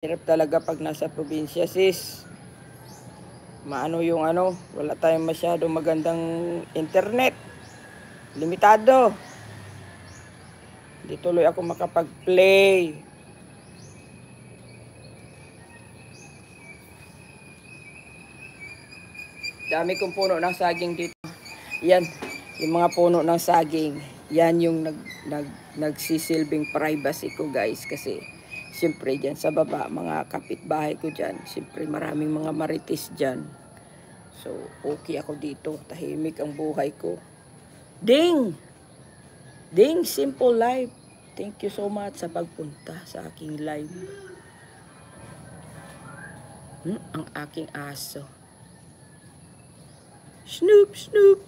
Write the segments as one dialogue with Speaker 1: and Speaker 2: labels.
Speaker 1: Hirap talaga pag nasa probinsya, sis. Maano yung wala tayong masyadong magandang internet. Limitado. Hindi tuloy ako makapag-play. Dami kong puno ng saging dito. Yan, yung mga puno ng saging. Yan yung nagsisilbing privacy ko, guys. Kasi, siyempre dyan sa baba, mga kapitbahay ko dyan. Siyempre maraming mga marites dyan. So, okay ako dito. Tahimik ang buhay ko. Ding! Ding! Simple Life. Thank you so much sa pagpunta sa aking live. Ang aking aso. Snoop, Snoop.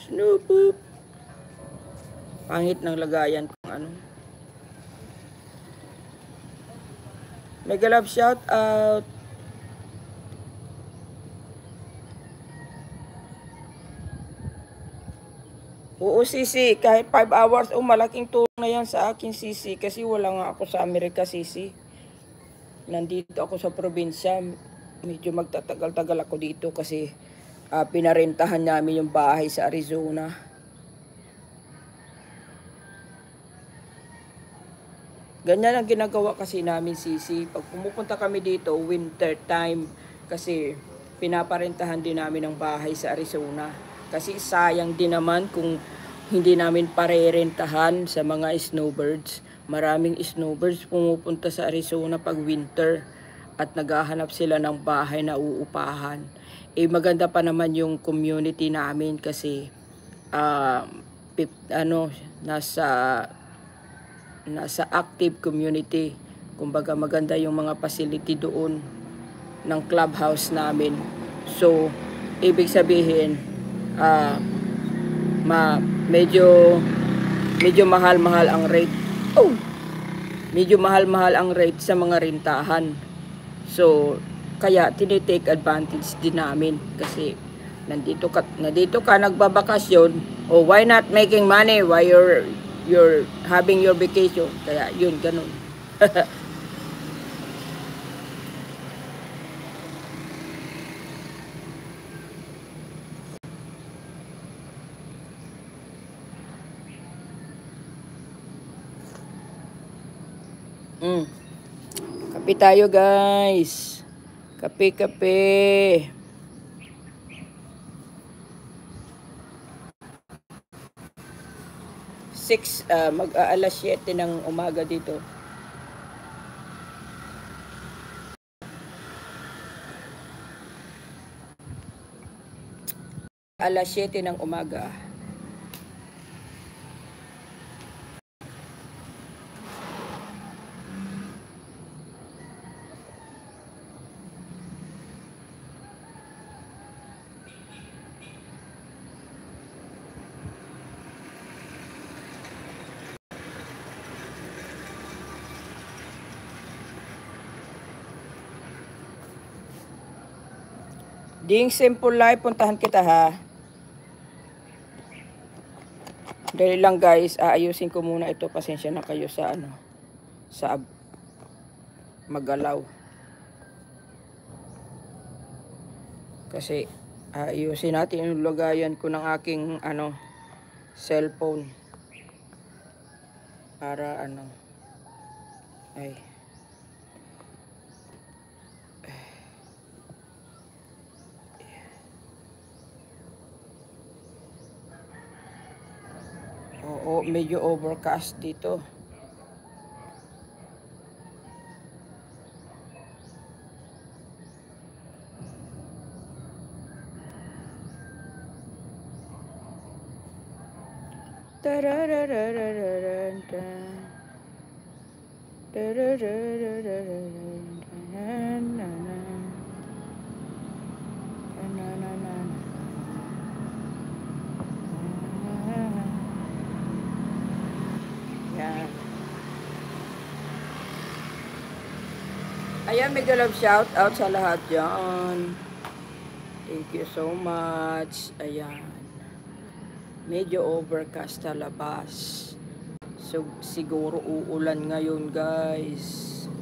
Speaker 1: Snoop, Boop. Pangit ng lagayan kung ano. Mega love shout out. Oo, Sisi. Kahit 5 hours, malaking tulong na yan sa akin, Sisi. Kasi wala nga ako sa Amerika, Sisi. Nandito ako sa probinsya. Medyo magtatagal-tagal ako dito kasi pinarentahan namin yung bahay sa Arizona. Ganyan ang ginagawa kasi namin, Sisi. Pag pumupunta kami dito, winter time. Kasi pinaparentahan din namin ang bahay sa Arizona. Kasi sayang din naman kung hindi namin parerentahan sa mga snowbirds. Maraming snowbirds pumupunta sa Arizona pag winter at naghahanap sila ng bahay na uupahan. Maganda pa naman yung community namin kasi nasa active community. Kumbaga maganda yung mga facility doon ng clubhouse namin. So, ibig sabihin, medyo mahal-mahal ang rate. Medyo mahal-mahal ang rate sa mga rentahan. So, kaya tinitake advantage din namin kasi nandito ka nagbabakasyon. Why not making money while you're having your vacation? Kaya yun, ganun. Kape tayo, guys. Kape. Mag-aalas 7 ng umaga dito. Alas 7 ng umaga. Ding Simple Life, puntahan kita ha. Dali lang, guys, aayusin ko muna ito. Pasensya na kayo sa sa magalaw. Kasi aayusin natin yung lagayan ko ng aking cellphone. Para ay. Oo, medyo overcast dito. Ayan, mega love shout out sa lahat dyan. Thank you so much. Ayan. Medyo overcast sa labas. So, siguro uulan ngayon, guys.